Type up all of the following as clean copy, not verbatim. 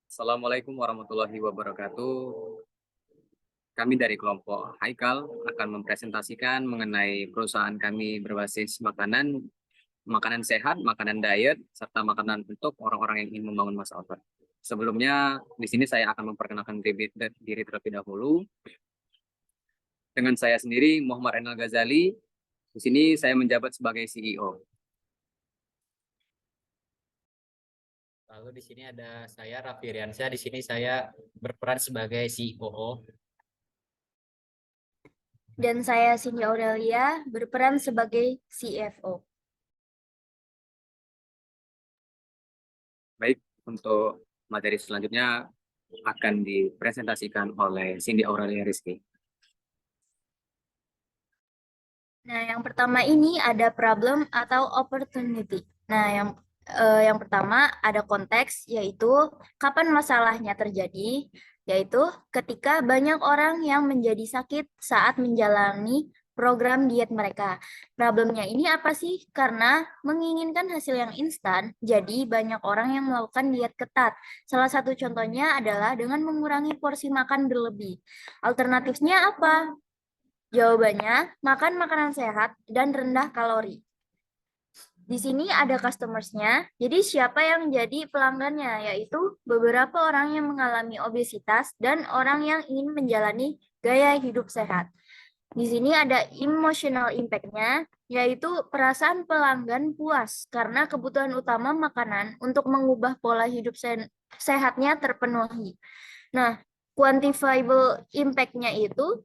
Assalamualaikum warahmatullahi wabarakatuh. Kami dari kelompok Haikal akan mempresentasikan mengenai perusahaan kami berbasis makanan, makanan sehat, makanan diet, serta makanan untuk orang-orang yang ingin membangun massa otot. Sebelumnya, di sini saya akan memperkenalkan diri terlebih dahulu. Dengan saya sendiri, Muhammad Renal Ghazali. Di sini saya menjabat sebagai CEO. Lalu di sini ada saya Raffi Riansyah. Di sini saya berperan sebagai COO. Dan saya Cindy Aurelia berperan sebagai CFO. Baik, untuk materi selanjutnya akan dipresentasikan oleh Cindy Aurelia Rizky. Nah, yang pertama ini ada problem atau opportunity. Nah, yang pertama ada konteks, yaitu kapan masalahnya terjadi, yaitu ketika banyak orang yang menjadi sakit saat menjalani program diet mereka. Problemnya ini apa sih? Karena menginginkan hasil yang instan, jadi banyak orang yang melakukan diet ketat. Salah satu contohnya adalah dengan mengurangi porsi makan berlebih. Alternatifnya apa? Jawabannya, makan makanan sehat dan rendah kalori. Di sini ada customersnya, jadi siapa yang jadi pelanggannya, yaitu beberapa orang yang mengalami obesitas dan orang yang ingin menjalani gaya hidup sehat. Di sini ada emotional impact-nya, yaitu perasaan pelanggan puas karena kebutuhan utama makanan untuk mengubah pola hidup sehatnya terpenuhi. Nah, quantifiable impact-nya itu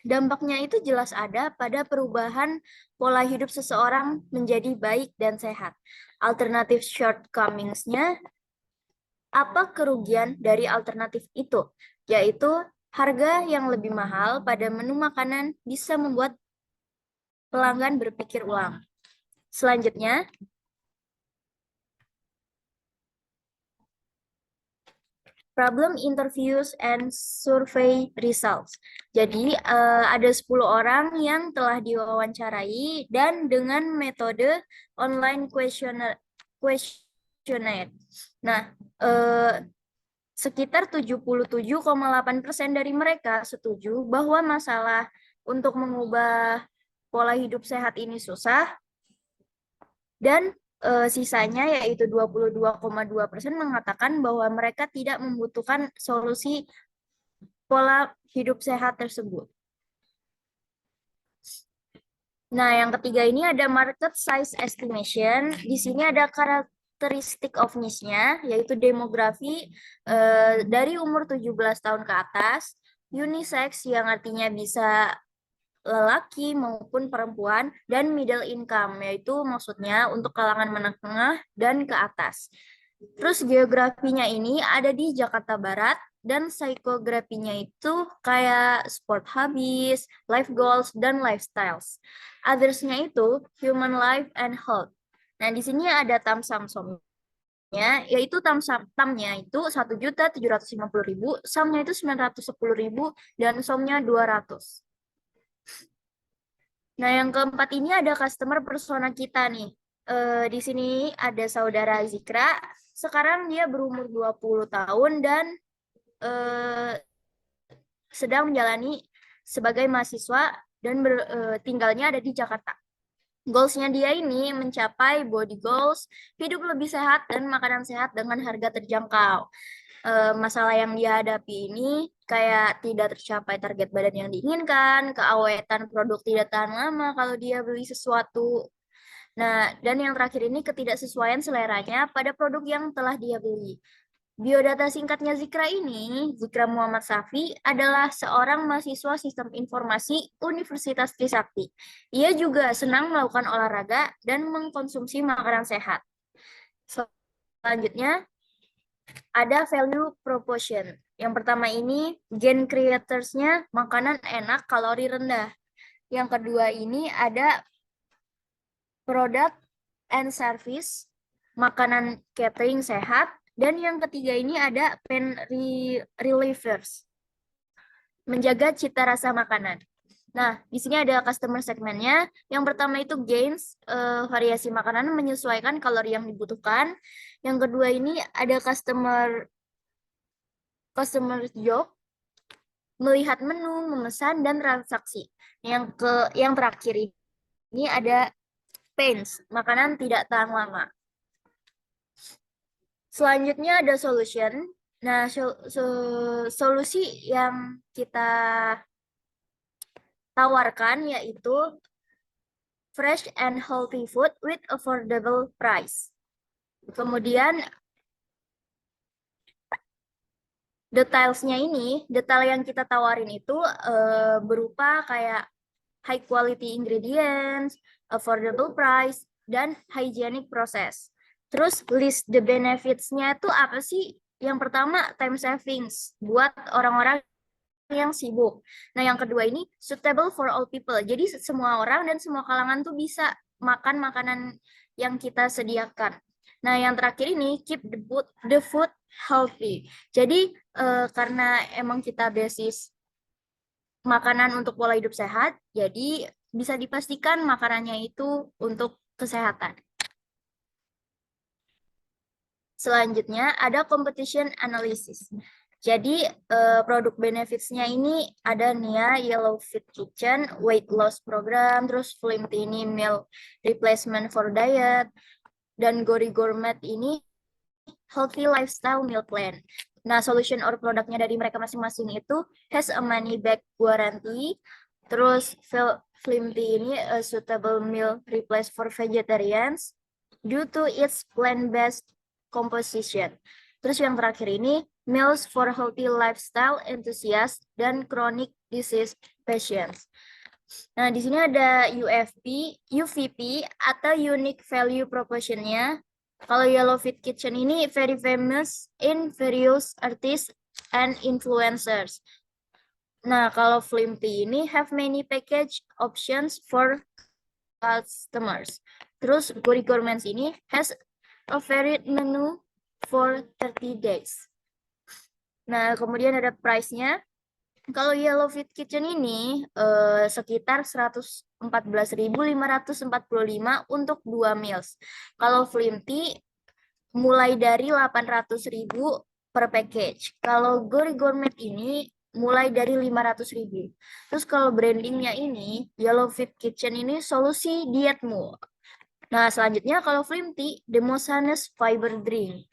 dampaknya itu jelas ada pada perubahan pola hidup seseorang menjadi baik dan sehat. Alternatif shortcomings-nya, apa kerugian dari alternatif itu? Yaitu harga yang lebih mahal pada menu makanan bisa membuat pelanggan berpikir ulang. Selanjutnya, problem interviews and survey results. Jadi ada 10 orang yang telah diwawancarai dan dengan metode online questionnaire. Nah, sekitar 77,8% dari mereka setuju bahwa masalah untuk mengubah pola hidup sehat ini susah, dan sisanya yaitu 22,2% mengatakan bahwa mereka tidak membutuhkan solusi pola hidup sehat tersebut. Nah, yang ketiga ini ada market size estimation. Di sini ada karakteristik of niche-nya, yaitu demografi dari umur 17 tahun ke atas, unisex yang artinya bisa lelaki maupun perempuan, dan middle income, yaitu maksudnya untuk kalangan menengah dan ke atas. Terus geografinya ini ada di Jakarta Barat, dan psikografinya itu kayak sport habits, life goals, dan lifestyles. Others-nya itu human life and health. Nah, di sini ada tamsum-somnya, yaitu tamnya itu 1.750.000, sumnya itu 910.000, dan somnya 200. Nah, yang keempat ini ada customer persona kita nih. Di sini ada saudara Zikra. Sekarang dia berumur 20 tahun dan sedang menjalani sebagai mahasiswa dan tinggalnya ada di Jakarta. Goals-nya dia ini mencapai body goals, hidup lebih sehat, dan makanan sehat dengan harga terjangkau. Masalah yang dia hadapi ini kayak tidak tercapai target badan yang diinginkan, keawetan produk tidak tahan lama kalau dia beli sesuatu. Nah, dan yang terakhir ini ketidaksesuaian seleranya pada produk yang telah dia beli. Biodata singkatnya Zikra ini, Zikra Muhammad Safi, adalah seorang mahasiswa sistem informasi Universitas Trisakti. Ia juga senang melakukan olahraga dan mengkonsumsi makanan sehat. Selanjutnya, ada value proposition. Yang pertama ini, gain creators-nya makanan enak, kalori rendah. Yang kedua ini ada product and service, makanan catering sehat. Dan yang ketiga ini ada pain relievers, menjaga cita rasa makanan. Nah, di sini ada customer segmentnya. Yang pertama itu gains, variasi makanan menyesuaikan kalori yang dibutuhkan. Yang kedua ini ada customer job, melihat menu, memesan dan transaksi. Yang terakhir ini ada pains, makanan tidak tahan lama. Selanjutnya ada solution. Nah, solusi yang kita tawarkan yaitu fresh and healthy food with affordable price. Kemudian detail yang kita tawarin itu berupa kayak high quality ingredients, affordable price, dan hygienic process. Terus list the benefits-nya itu apa sih? Yang pertama, time savings buat orang-orang yang sibuk. Nah, yang kedua ini suitable for all people. Jadi semua orang dan semua kalangan tuh bisa makan makanan yang kita sediakan. Nah, yang terakhir ini keep the food healthy. Jadi karena emang kita basis makanan untuk pola hidup sehat, jadi bisa dipastikan makanannya itu untuk kesehatan. Selanjutnya ada competition analysis. Jadi produk benefits-nya ini ada nih ya, Yellow Fit Kitchen, weight loss program, terus Slim Tini meal replacement for diet, dan Gori Gourmet ini healthy lifestyle meal plan. Nah, solution or produknya dari mereka masing-masing itu has a money back guarantee. Terus Slim Tea ini a suitable meal replace for vegetarians due to its plant-based composition. Terus yang terakhir ini meals for healthy lifestyle enthusiasts dan chronic disease patients. Nah, di sini ada UVP atau Unique Value Proposition-nya. Kalau Yellow Fit Kitchen ini very famous in various artists and influencers. Nah, kalau Slim Tea ini have many package options for customers. Terus Gori Gourmets ini has a varied menu for 30 days. Nah, kemudian ada price-nya. Kalau Yellow Fit Kitchen ini sekitar 114.545 untuk 2 meals. Kalau Slim Tea mulai dari 800.000 per package. Kalau Gori Gourmet ini mulai dari 500.000. Terus kalau brandingnya ini, Yellow Fit Kitchen ini solusi dietmu. Nah, selanjutnya kalau Slim Tea, The Most Honest Fiber Drink.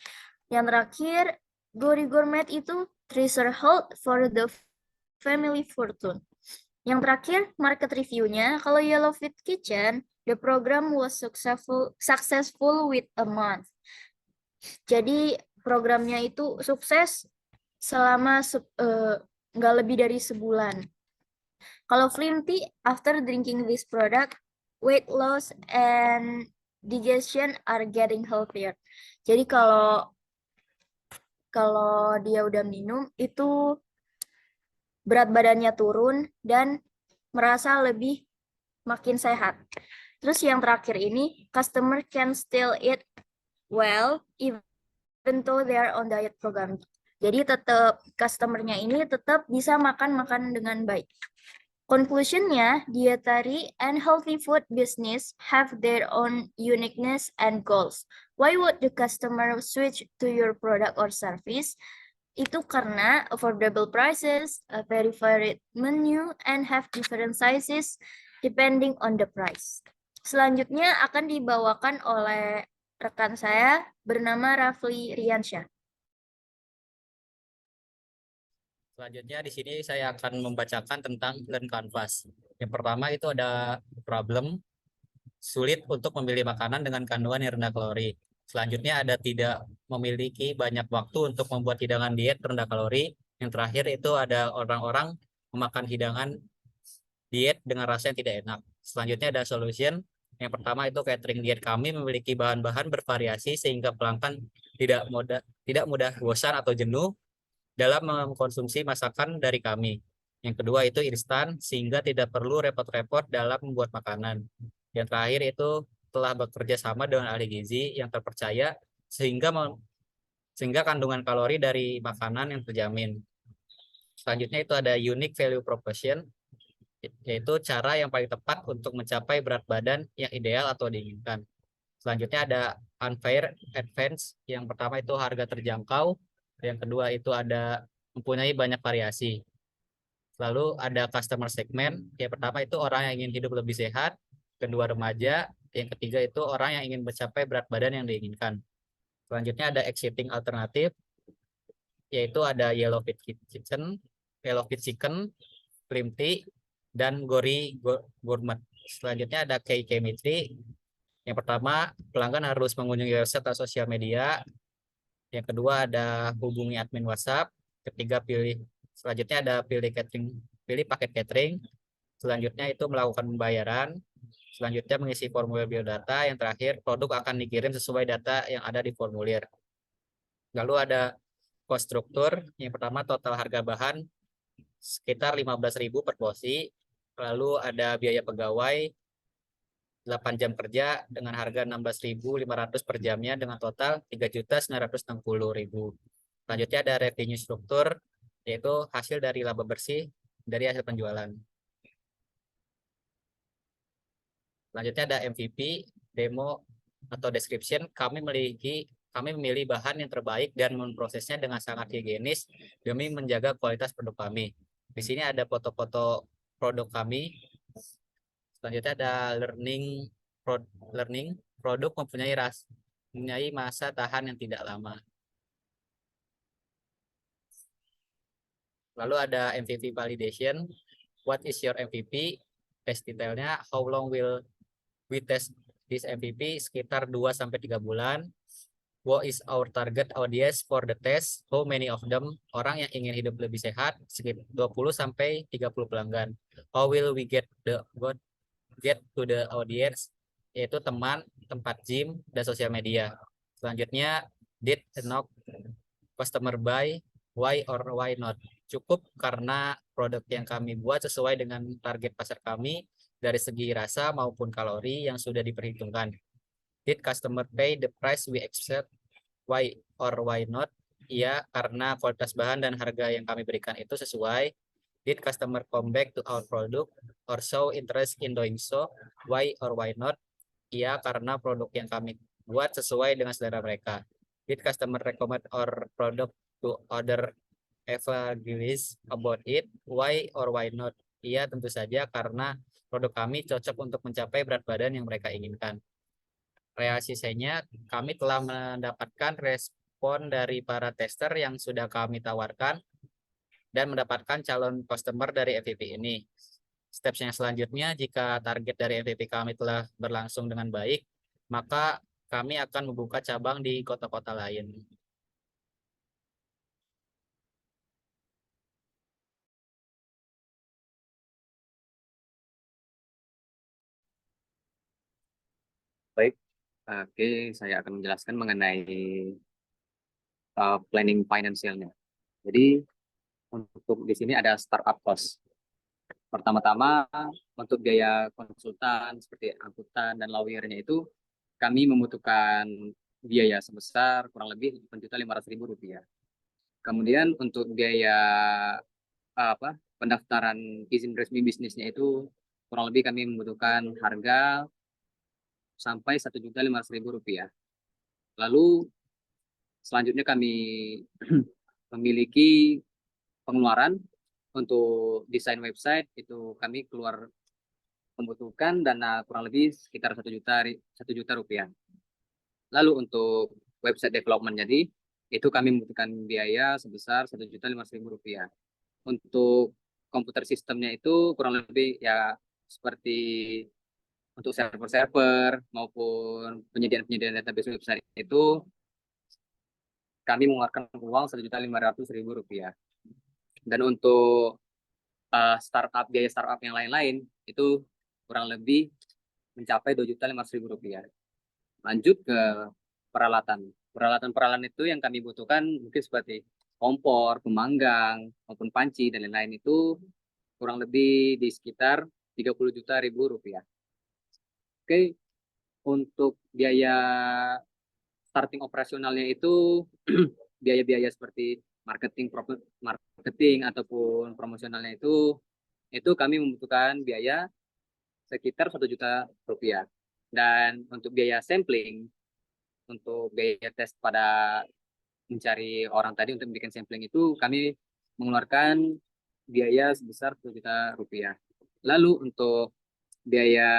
Yang terakhir, Gori Gourmet itu Treasure Health for the Family Fortune. Yang terakhir, market review-nya, kalau Yellow Fit Kitchen, the program was successful with a month. Jadi programnya itu sukses selama nggak lebih dari sebulan. Kalau Slim Tea, after drinking this product, weight loss and digestion are getting healthier. Jadi kalau dia udah minum, itu berat badannya turun dan merasa lebih makin sehat. Terus yang terakhir ini, customer can still eat well even though they are on diet program. Jadi tetap customernya ini tetap bisa makan dengan baik. Conclusionnya, dietary and healthy food business have their own uniqueness and goals. Why would the customer switch to your product or service? Itu karena affordable prices, a very varied menu, and have different sizes depending on the price. Selanjutnya akan dibawakan oleh rekan saya bernama Rafli Riansyah. Selanjutnya di sini saya akan membacakan tentang Learn Canvas. Yang pertama itu ada problem sulit untuk memilih makanan dengan kandungan yang rendah kalori. Selanjutnya ada tidak memiliki banyak waktu untuk membuat hidangan diet rendah kalori. Yang terakhir itu ada orang-orang memakan hidangan diet dengan rasa yang tidak enak. Selanjutnya ada solution. Yang pertama itu catering diet kami memiliki bahan-bahan bervariasi sehingga pelanggan tidak mudah bosan atau jenuh dalam mengkonsumsi masakan dari kami. Yang kedua itu instan sehingga tidak perlu repot-repot dalam membuat makanan. Yang terakhir itu telah bekerja sama dengan ahli gizi yang terpercaya sehingga kandungan kalori dari makanan yang terjamin. Selanjutnya itu ada unique value proposition. yaitu cara yang paling tepat untuk mencapai berat badan yang ideal atau diinginkan. Selanjutnya ada unfair advance. Yang pertama itu harga terjangkau. Yang kedua itu ada mempunyai banyak variasi. Lalu ada customer segment. Yang pertama itu orang yang ingin hidup lebih sehat. Kedua remaja. Yang ketiga itu orang yang ingin mencapai berat badan yang diinginkan. Selanjutnya ada exiting alternatif, yaitu ada yellow fit chicken, slim tea, dan gourmet. Selanjutnya ada key chemistry. Yang pertama, pelanggan harus mengunjungi website atau sosial media. Yang kedua ada hubungi admin WhatsApp. Ketiga selanjutnya ada pilih paket catering. Selanjutnya itu melakukan pembayaran. Selanjutnya mengisi formulir biodata. Yang terakhir, produk akan dikirim sesuai data yang ada di formulir. Lalu ada cost struktur. Yang pertama total harga bahan sekitar 15.000 per porsi. Lalu ada biaya pegawai 8 jam kerja dengan harga 16.500 per jamnya dengan total 3.960.000. Selanjutnya ada revenue struktur, yaitu hasil dari laba bersih dari hasil penjualan. Selanjutnya ada MVP, demo atau description. Kami memilih bahan yang terbaik dan memprosesnya dengan sangat higienis demi menjaga kualitas produk kami. Di sini ada foto-foto produk kami. Selanjutnya ada learning produk mempunyai masa tahan yang tidak lama. Lalu ada MVP validation. What is your MVP? Test detailnya, how long will we test this MVP? Sekitar 2-3 bulan. What is our target audience for the test? How many of them? Orang yang ingin hidup lebih sehat, sekitar 20-30 pelanggan. How will we get to the audience? Yaitu teman, tempat gym, dan sosial media. Selanjutnya, did enough customer buy? Why or why not? Cukup karena produk yang kami buat sesuai dengan target pasar kami dari segi rasa maupun kalori yang sudah diperhitungkan. Did customer pay the price we expect? Why or why not? Iya, karena kualitas bahan dan harga yang kami berikan itu sesuai. Did customer come back to our product or show interest in doing so? Why or why not? Iya, karena produk yang kami buat sesuai dengan selera mereka. Did customer recommend our product to other evangelist about it? Why or why not? Iya, tentu saja karena produk kami cocok untuk mencapai berat badan yang mereka inginkan. Realisasinya, kami telah mendapatkan respon dari para tester yang sudah kami tawarkan dan mendapatkan calon customer dari MVP ini. Steps yang selanjutnya, jika target dari MVP kami telah berlangsung dengan baik, maka kami akan membuka cabang di kota-kota lain. Baik, oke, saya akan menjelaskan mengenai planning finansialnya. Jadi untuk di sini ada startup cost. Pertama-tama untuk biaya konsultan seperti angkutan dan lawyernya itu kami membutuhkan biaya sebesar kurang lebih Rp8.500.000. Kemudian untuk biaya pendaftaran izin resmi bisnisnya itu kurang lebih kami membutuhkan harga sampai Rp1.500.000. Lalu selanjutnya kami memiliki pengeluaran untuk desain website, itu kami membutuhkan dana kurang lebih sekitar 1 juta rupiah. Lalu untuk website development jadi itu kami membutuhkan biaya sebesar Rp1.500.000. Untuk komputer sistemnya itu kurang lebih ya seperti untuk server-server maupun penyediaan database website itu kami mengeluarkan uang Rp1.500.000. Dan untuk biaya startup yang lain-lain itu kurang lebih mencapai Rp2.500.000. Lanjut ke peralatan. Peralatan itu yang kami butuhkan mungkin seperti kompor, pemanggang, maupun panci dan lain-lain itu kurang lebih di sekitar Rp30 juta. Oke, untuk biaya starting operasionalnya itu biaya-biaya seperti marketing ataupun promosionalnya itu itu kami membutuhkan biaya sekitar 1 juta rupiah. Dan untuk biaya sampling, untuk biaya tes pada mencari orang tadi untuk bikin sampling itu kami mengeluarkan biaya sebesar 1 juta rupiah. Lalu untuk biaya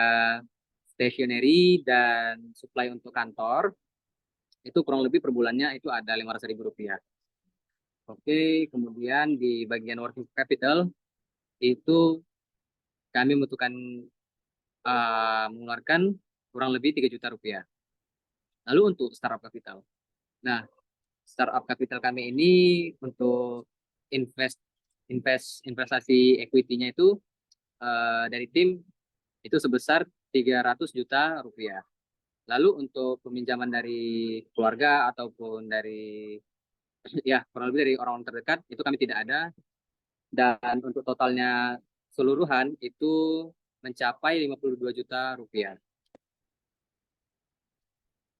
stationery dan supply untuk kantor itu kurang lebih per bulannya itu ada 500.000 rupiah. Oke, kemudian di bagian working capital itu kami membutuhkan mengeluarkan kurang lebih 3 juta rupiah. Lalu untuk startup capital. Nah, startup capital kami ini untuk investasi equity-nya itu dari tim itu sebesar 300 juta rupiah. Lalu untuk peminjaman dari keluarga ataupun dari ya kurang lebih dari orang terdekat itu kami tidak ada. Dan untuk totalnya keseluruhan itu mencapai 52 juta rupiah.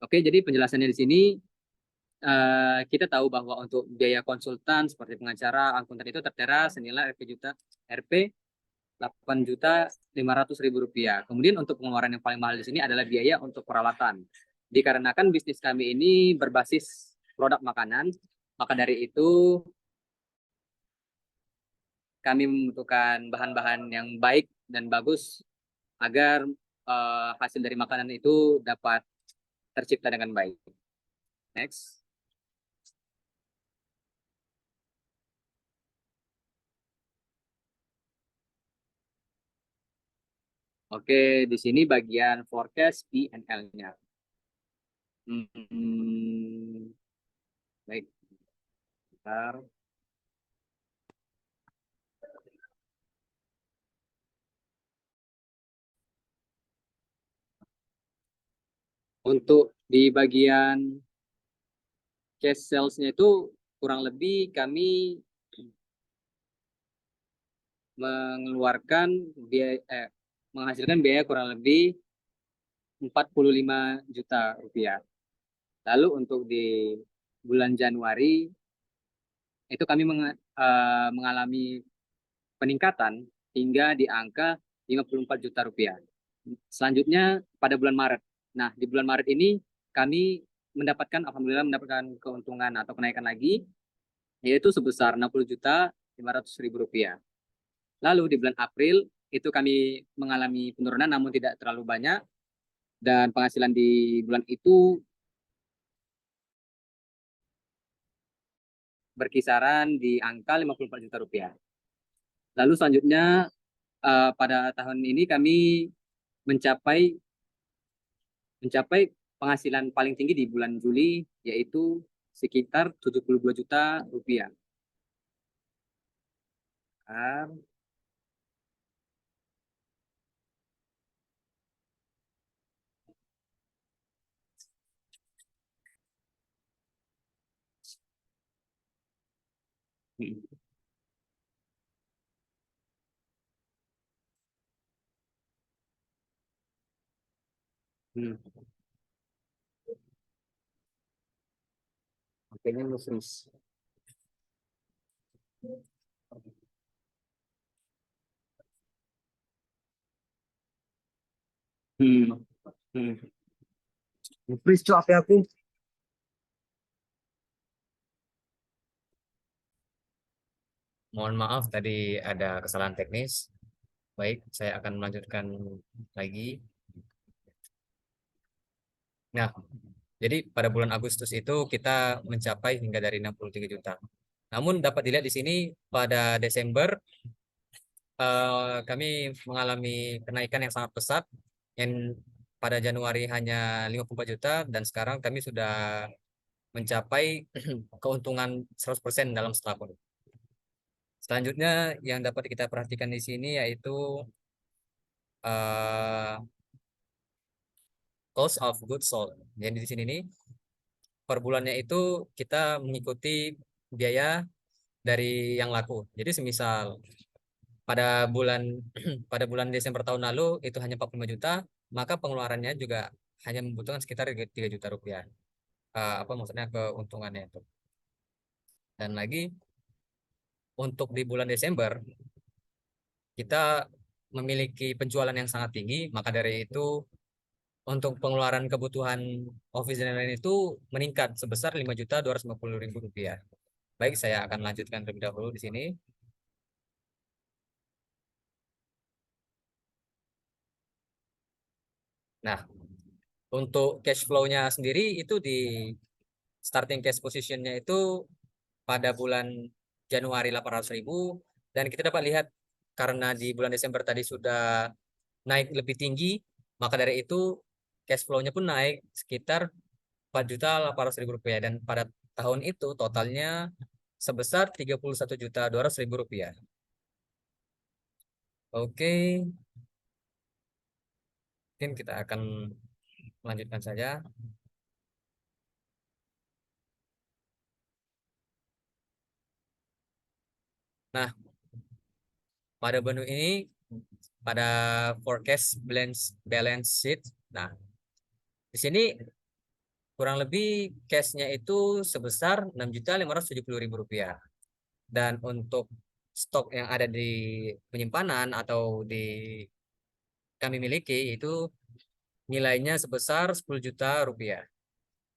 Oke, jadi penjelasannya di sini kita tahu bahwa untuk biaya konsultan seperti pengacara, akuntan itu tertera senilai Rp 8.500.000 rupiah. Kemudian untuk pengeluaran yang paling mahal di sini adalah biaya untuk peralatan. Dikarenakan bisnis kami ini berbasis produk makanan, maka dari itu kami membutuhkan bahan-bahan yang baik dan bagus agar hasil dari makanan itu dapat tercipta dengan baik. Next. Oke, di sini bagian forecast P&L-nya. Baik. Bentar. Untuk di bagian cash sales-nya itu kurang lebih kami mengeluarkan biaya menghasilkan biaya kurang lebih 45 juta rupiah. Lalu untuk di bulan Januari itu kami mengalami peningkatan hingga di angka 54 juta rupiah. Selanjutnya pada bulan Maret. Nah, di bulan Maret ini kami alhamdulillah mendapatkan keuntungan atau kenaikan lagi, yaitu sebesar 60.500.000 rupiah. Lalu di bulan April itu kami mengalami penurunan namun tidak terlalu banyak, dan penghasilan di bulan itu berkisaran di angka 54 juta rupiah. Lalu selanjutnya pada tahun ini kami mencapai penghasilan paling tinggi di bulan Juli, yaitu sekitar 72 juta rupiah. Hmm. Oke, Musris. Musris cu apa aku? Mohon maaf tadi ada kesalahan teknis. Baik, saya akan melanjutkan lagi. Nah, jadi pada bulan Agustus itu kita mencapai hingga dari 63 juta. Namun dapat dilihat di sini pada Desember kami mengalami kenaikan yang sangat pesat, yang pada Januari hanya 54 juta dan sekarang kami sudah mencapai keuntungan 100% dalam setahun. Selanjutnya yang dapat kita perhatikan di sini yaitu uh, cost of goods sold. Jadi di sini nih per bulannya itu kita mengikuti biaya dari yang laku. Jadi semisal pada bulan pada bulan Desember tahun lalu itu hanya 45 juta, maka pengeluarannya juga hanya membutuhkan sekitar 3 juta rupiah. Apa maksudnya keuntungannya itu. Dan lagi untuk di bulan Desember kita memiliki penjualan yang sangat tinggi, maka dari itu untuk pengeluaran kebutuhan office dan lain-lain itu meningkat sebesar 5.250.000 rupiah. Baik, saya akan lanjutkan terlebih dahulu di sini. Nah, untuk cash flow-nya sendiri itu di starting cash position-nya itu pada bulan Januari 800.000, dan kita dapat lihat karena di bulan Desember tadi sudah naik lebih tinggi, maka dari itu cash flow-nya pun naik sekitar 4.800.000 rupiah, dan pada tahun itu totalnya sebesar 31.200.000 rupiah. Oke, mungkin kita akan melanjutkan saja. Nah, pada menu ini pada forecast balance sheet. Nah, di sini kurang lebih cashnya itu sebesar 6.570.000 rupiah. Dan untuk stok yang ada di penyimpanan atau di kami miliki itu nilainya sebesar 10 juta rupiah.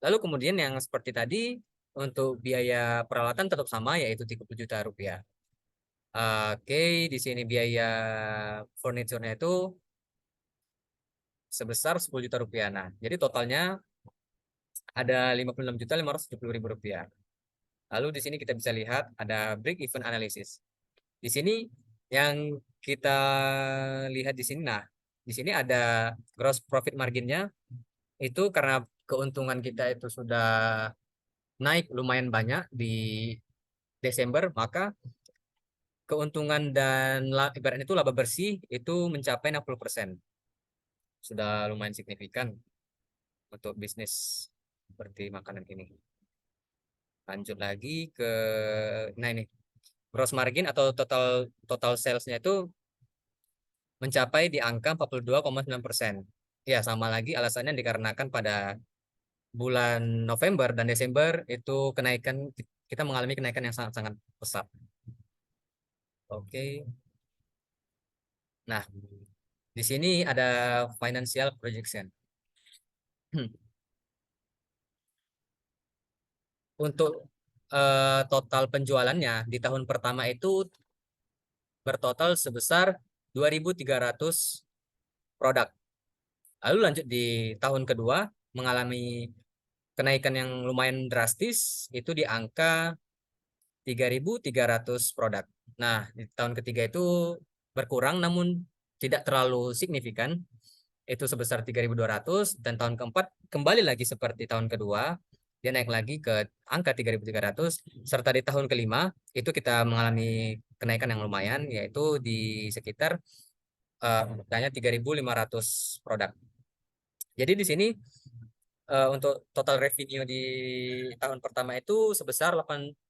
Lalu kemudian yang seperti tadi untuk biaya peralatan tetap sama, yaitu 30 juta rupiah. Oke, di sini biaya furniturnya itu sebesar 10 juta rupiah. Nah, jadi totalnya ada 56.570.000 rupiah. Lalu di sini kita bisa lihat ada break even analysis. Di sini yang kita lihat di sini, nah, di sini ada gross profit marginnya itu karena keuntungan kita itu sudah naik lumayan banyak di Desember, maka keuntungan dan ibaratnya itu laba bersih itu mencapai 60%. Sudah lumayan signifikan untuk bisnis seperti makanan ini. Lanjut lagi ke, nah ini gross margin atau total total salesnya itu mencapai di angka 42,9%. Ya, sama lagi alasannya dikarenakan pada bulan November dan Desember itu kenaikan, kita mengalami kenaikan yang sangat-sangat pesat. Oke. Nah, di sini ada financial projection. Untuk total penjualannya di tahun pertama itu bertotal sebesar 2.300 produk. Lalu lanjut di tahun kedua mengalami kenaikan yang lumayan drastis, itu di angka 3.300 produk. Nah, di tahun ketiga itu berkurang namun tidak terlalu signifikan, itu sebesar 3.200, dan tahun keempat kembali lagi seperti tahun kedua, dia naik lagi ke angka 3.300, serta di tahun kelima itu kita mengalami kenaikan yang lumayan, yaitu di sekitar hanya 3.500 produk. Jadi di sini untuk total revenue di tahun pertama itu sebesar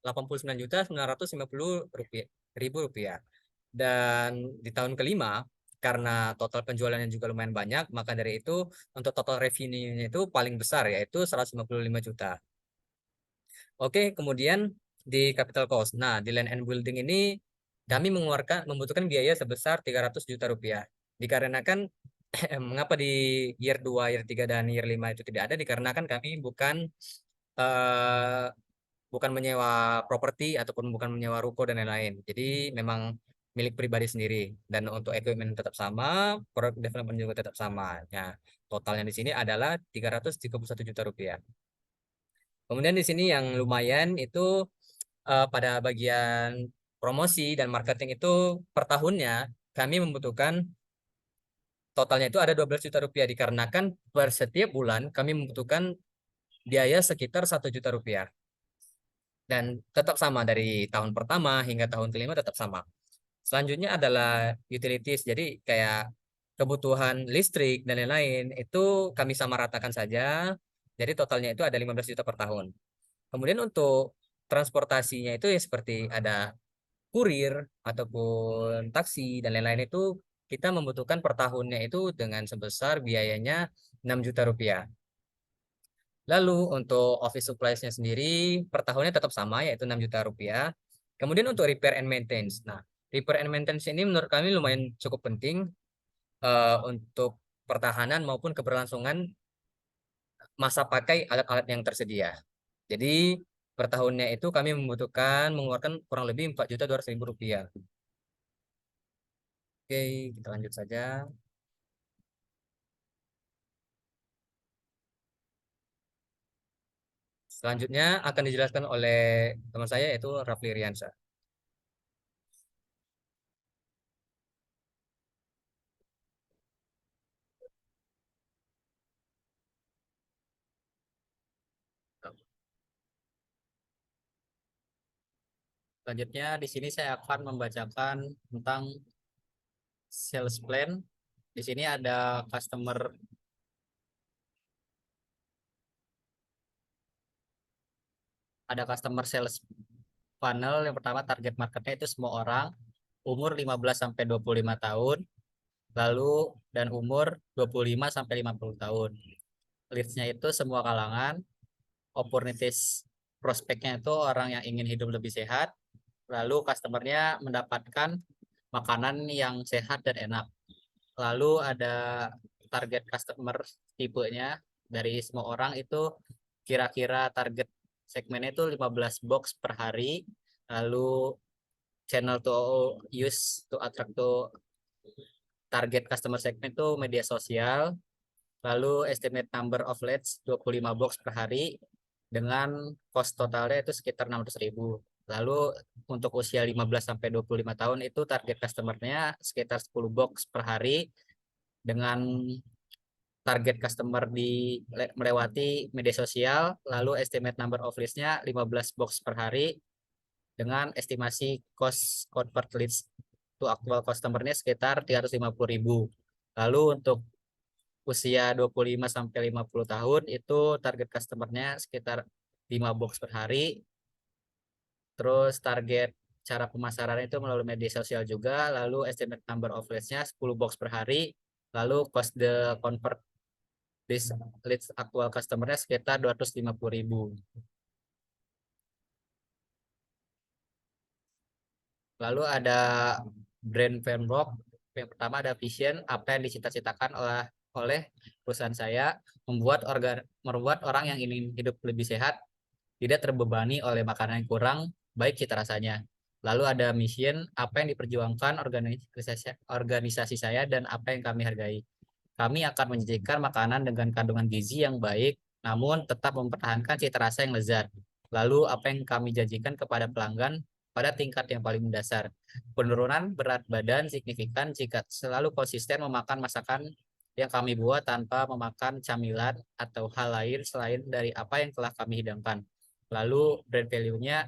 89.950.000 rupiah. Dan di tahun kelima, karena total penjualannya juga lumayan banyak, maka dari itu untuk total revenue-nya itu paling besar, yaitu 155 juta. Oke, kemudian di capital cost. Nah, di land and building ini kami membutuhkan biaya sebesar 300 juta rupiah. Dikarenakan mengapa di year 2, year 3, dan year 5 itu tidak ada, dikarenakan kami eh, bukan menyewa properti ataupun bukan menyewa ruko dan lain-lain. Jadi memang milik pribadi sendiri, dan untuk equipment tetap sama, product development juga tetap sama. Nah, totalnya di sini adalah 331 juta rupiah. Kemudian di sini yang lumayan itu pada bagian promosi dan marketing itu per tahunnya kami membutuhkan totalnya itu ada 12 juta rupiah, dikarenakan per setiap bulan kami membutuhkan biaya sekitar 1 juta rupiah. Dan tetap sama dari tahun pertama hingga tahun kelima, tetap sama. Selanjutnya adalah utilities, jadi kayak kebutuhan listrik dan lain-lain itu kami samaratakan saja. Jadi totalnya itu ada 15 juta per tahun. Kemudian untuk transportasinya itu ya seperti ada kurir ataupun taksi dan lain-lain, itu kita membutuhkan per tahunnya itu dengan sebesar biayanya 6 juta rupiah. Lalu untuk office supplies-nya sendiri per tahunnya tetap sama, yaitu 6 juta rupiah. Kemudian untuk repair and maintenance. Nah, Repair and maintenance ini menurut kami lumayan cukup penting untuk pertahanan maupun keberlangsungan masa pakai alat-alat yang tersedia. Jadi per tahunnya itu kami membutuhkan mengeluarkan kurang lebih 4.200.000 rupiah. Oke, kita lanjut saja. Selanjutnya akan dijelaskan oleh teman saya yaitu Rafli Riansa. Selanjutnya di sini saya akan membacakan tentang sales plan. Di sini ada customer sales funnel. Yang pertama target marketnya itu semua orang umur 15 sampai 25 tahun, lalu dan umur 25 sampai 50 tahun. Leads-nya itu semua kalangan, opportunities prospeknya itu orang yang ingin hidup lebih sehat, lalu customernya mendapatkan makanan yang sehat dan enak. Lalu ada target customer tipenya dari semua orang itu kira-kira target segmennya itu 15 box per hari. Lalu channel to use to attract to target customer segment itu media sosial. Lalu estimate number of leads 25 box per hari dengan cost totalnya itu sekitar 600.000. Lalu untuk usia 15 sampai 25 tahun itu target customernya sekitar 10 box per hari dengan target customer melewati media sosial, lalu estimate number of leads-nya 15 box per hari dengan estimasi cost convert leads to actual customer-nya sekitar 350.000. Lalu untuk usia 25 sampai 50 tahun itu target customer-nya sekitar 5 box per hari. Terus target cara pemasaran itu melalui media sosial juga, lalu estimate number of leads-nya 10 box per hari, lalu cost the convert this leads aktual customer-nya sekitar 250.000. Lalu ada brand framework. Yang pertama ada vision, apa yang dicita-citakan oleh perusahaan saya, membuat orang yang ingin hidup lebih sehat tidak terbebani oleh makanan yang kurang baik cita rasanya. Lalu ada mission, apa yang diperjuangkan organisasi saya dan apa yang kami hargai. Kami akan menyajikan makanan dengan kandungan gizi yang baik, namun tetap mempertahankan cita rasa yang lezat. Lalu apa yang kami janjikan kepada pelanggan pada tingkat yang paling mendasar. Penurunan berat badan signifikan jika selalu konsisten memakan masakan yang kami buat tanpa memakan camilan atau hal lain selain dari apa yang telah kami hidangkan. Lalu brand value-nya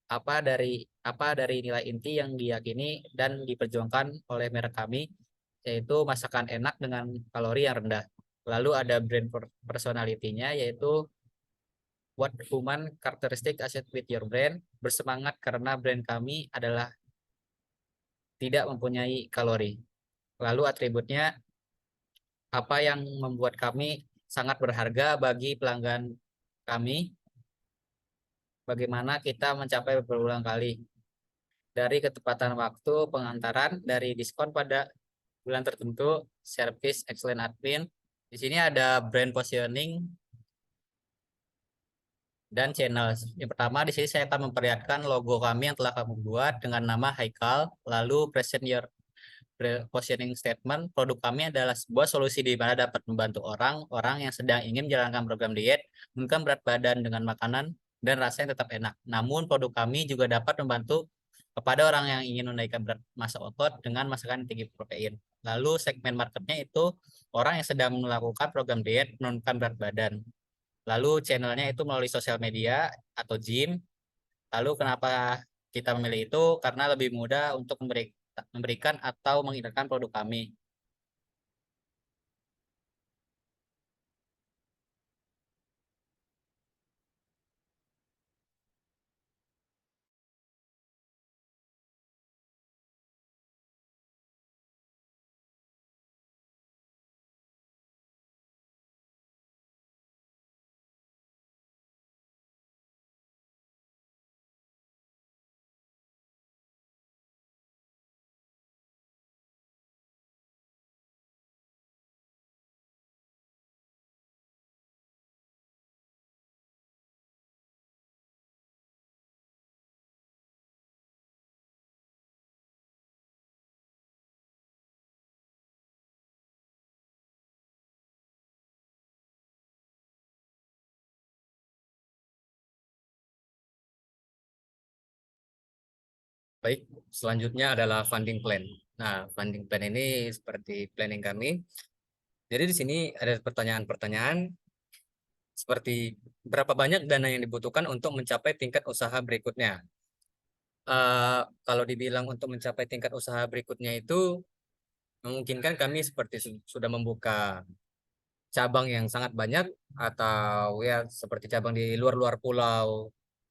apa dari nilai inti yang diyakini dan diperjuangkan oleh merek kami, yaitu masakan enak dengan kalori yang rendah. Lalu ada brand personality-nya, yaitu what human characteristic asset with your brand, bersemangat karena brand kami adalah tidak mempunyai kalori. Lalu atributnya, apa yang membuat kami sangat berharga bagi pelanggan kami, bagaimana kita mencapai berulang kali. Dari ketepatan waktu pengantaran, dari diskon pada bulan tertentu, service excellent admin. Di sini ada brand positioning dan channel. Yang pertama di sini saya akan memperlihatkan logo kami yang telah kami buat dengan nama Haikal. Lalu present your positioning statement. Produk kami adalah sebuah solusi di mana dapat membantu orang-orang yang sedang ingin menjalankan program diet, menurunkan berat badan dengan makanan dan rasa yang tetap enak. Namun produk kami juga dapat membantu kepada orang yang ingin menaikkan berat massa otot dengan masakan yang tinggi protein. Lalu segmen marketnya itu orang yang sedang melakukan program diet menurunkan berat badan. Lalu channelnya itu melalui sosial media atau gym. Lalu kenapa kita memilih itu? Karena lebih mudah untuk memberikan atau mengingatkan produk kami. Baik, selanjutnya adalah funding plan. Nah, funding plan ini seperti planning kami. Jadi di sini ada pertanyaan-pertanyaan seperti berapa banyak dana yang dibutuhkan untuk mencapai tingkat usaha berikutnya. Kalau dibilang untuk mencapai tingkat usaha berikutnya itu memungkinkan kami seperti sudah membuka cabang yang sangat banyak atau ya seperti cabang di luar-luar pulau,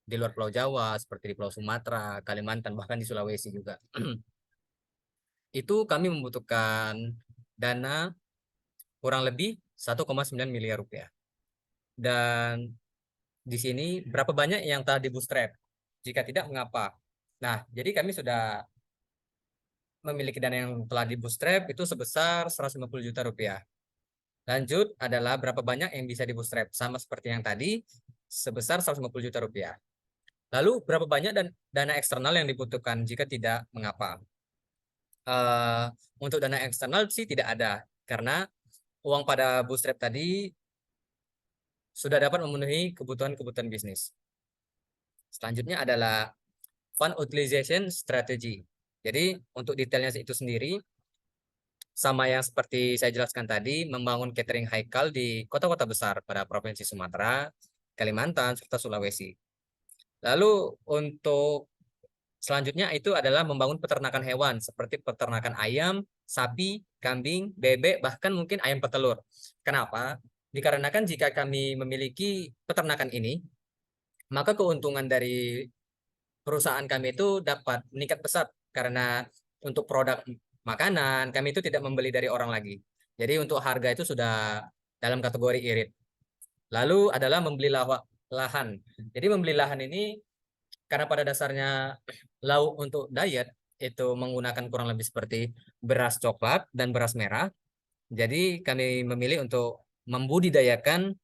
di luar Pulau Jawa, seperti di Pulau Sumatera, Kalimantan, bahkan di Sulawesi juga. Itu kami membutuhkan dana kurang lebih 1,9 miliar rupiah. Dan di sini berapa banyak yang telah di bootstrap? Jika tidak, mengapa? Nah, jadi kami sudah memiliki dana yang telah di bootstrap itu sebesar 150 juta rupiah. Lanjut adalah berapa banyak yang bisa di bootstrap, sama seperti yang tadi, sebesar 150 juta rupiah. Lalu berapa banyak dan dana eksternal yang dibutuhkan jika tidak, mengapa? Untuk dana eksternal sih tidak ada, karena uang pada bootstrap tadi sudah dapat memenuhi kebutuhan-kebutuhan bisnis. Selanjutnya adalah fund utilization strategy. Jadi untuk detailnya itu sendiri, sama yang seperti saya jelaskan tadi, membangun catering haikal di kota-kota besar pada Provinsi Sumatera, Kalimantan, serta Sulawesi. Lalu untuk selanjutnya itu adalah membangun peternakan hewan seperti peternakan ayam, sapi, kambing, bebek, bahkan mungkin ayam petelur. Kenapa? Dikarenakan jika kami memiliki peternakan ini, maka keuntungan dari perusahaan kami itu dapat meningkat pesat karena untuk produk makanan kami itu tidak membeli dari orang lagi. Jadi untuk harga itu sudah dalam kategori irit. Lalu adalah membeli lahan. Jadi membeli lahan ini karena pada dasarnya lauk untuk diet itu menggunakan kurang lebih seperti beras coklat dan beras merah. Jadi kami memilih untuk membudidayakan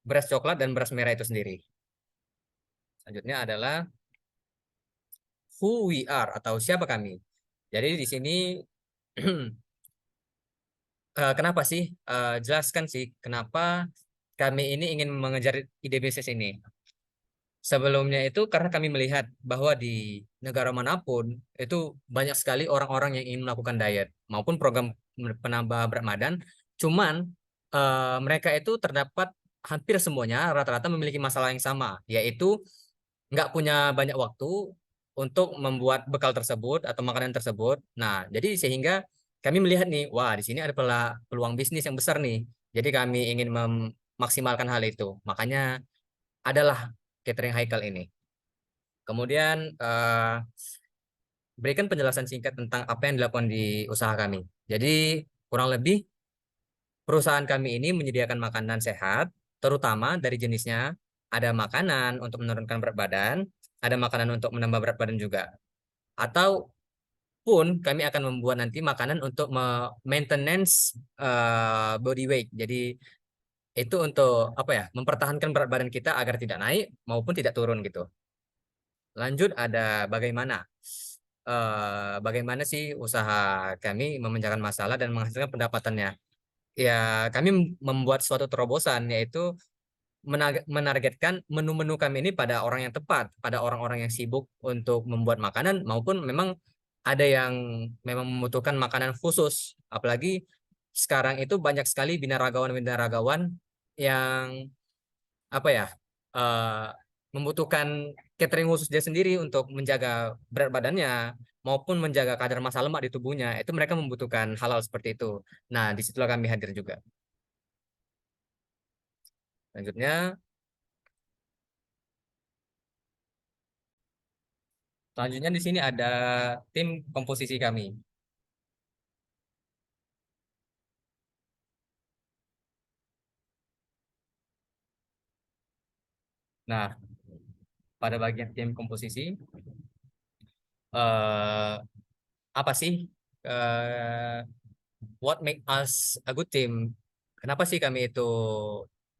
beras coklat dan beras merah itu sendiri. Selanjutnya adalah who we are atau siapa kami. Jadi di sini kenapa sih? Jelaskan sih kenapa kami ini ingin mengejar ide bisnis ini. Sebelumnya itu karena kami melihat bahwa di negara manapun itu banyak sekali orang-orang yang ingin melakukan diet maupun program penambah berat badan. Cuman mereka itu terdapat hampir semuanya rata-rata memiliki masalah yang sama, yaitu nggak punya banyak waktu untuk membuat bekal tersebut atau makanan tersebut. Nah, jadi sehingga kami melihat nih, wah di sini ada peluang bisnis yang besar nih. Jadi kami ingin memaksimalkan hal itu. Makanya adalah catering Haikal ini. Kemudian berikan penjelasan singkat tentang apa yang dilakukan di usaha kami. Jadi kurang lebih perusahaan kami ini menyediakan makanan sehat, terutama dari jenisnya ada makanan untuk menurunkan berat badan, ada makanan untuk menambah berat badan juga. Atau pun kami akan membuat nanti makanan untuk maintenance body weight. Jadi itu untuk apa ya? Mempertahankan berat badan kita agar tidak naik maupun tidak turun gitu. Lanjut ada bagaimana sih usaha kami memecahkan masalah dan menghasilkan pendapatannya. Ya, kami membuat suatu terobosan yaitu menargetkan menu-menu kami ini pada orang yang tepat, pada orang-orang yang sibuk untuk membuat makanan maupun memang ada yang memang membutuhkan makanan khusus. Apalagi sekarang itu banyak sekali binaragawan-binaragawan yang apa ya eh, membutuhkan catering khusus dia sendiri untuk menjaga berat badannya maupun menjaga kadar massa lemak di tubuhnya. Itu mereka membutuhkan hal-hal seperti itu. Nah, disitulah kami hadir juga. Selanjutnya, selanjutnya di sini ada tim komposisi kami. Nah, pada bagian tim komposisi, eh, apa sih eh, what make us a good team? Kenapa sih kami itu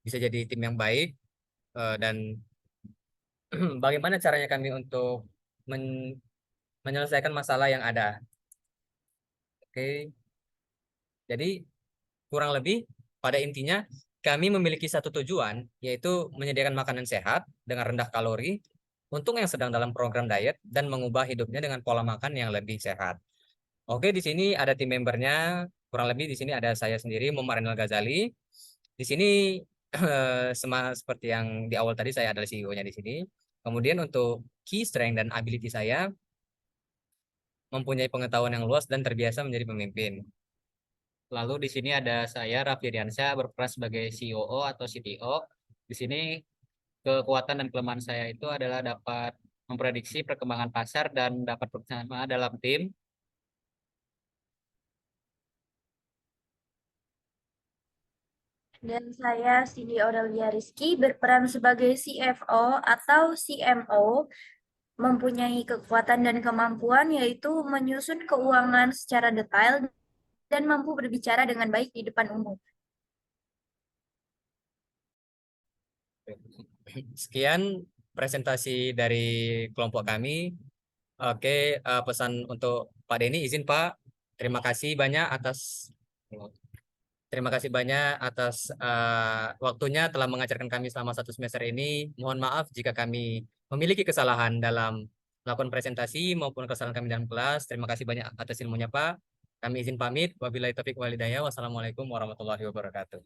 bisa jadi tim yang baik dan bagaimana caranya kami untuk menyelesaikan masalah yang ada? Oke, jadi kurang lebih pada intinya kami memiliki satu tujuan yaitu menyediakan makanan sehat dengan rendah kalori untuk yang sedang dalam program diet dan mengubah hidupnya dengan pola makan yang lebih sehat. Oke, di sini ada tim membernya, kurang lebih di sini ada saya sendiri, Muhammad Renal Ghazali. Di sini sama seperti yang di awal tadi, saya adalah CEO-nya di sini. Kemudian untuk key strength dan ability saya, mempunyai pengetahuan yang luas dan terbiasa menjadi pemimpin. Lalu di sini ada saya, Raffi Diansyah, berperan sebagai COO atau CTO. Di sini kekuatan dan kelemahan saya itu adalah dapat memprediksi perkembangan pasar dan dapat bekerjasama dalam tim. Dan saya Cindy Aurelia Rizky berperan sebagai CFO atau CMO, mempunyai kekuatan dan kemampuan yaitu menyusun keuangan secara detail dan mampu berbicara dengan baik di depan umum. Sekian presentasi dari kelompok kami. Oke, pesan untuk Pak Denny, izin Pak. Terima kasih banyak atas waktunya telah mengajarkan kami selama 1 semester ini. Mohon maaf jika kami memiliki kesalahan dalam melakukan presentasi maupun kesalahan kami dalam kelas. Terima kasih banyak atas ilmunya Pak. Kami izin pamit. Wabillahi taufiq walhidayah. Wassalamualaikum warahmatullahi wabarakatuh.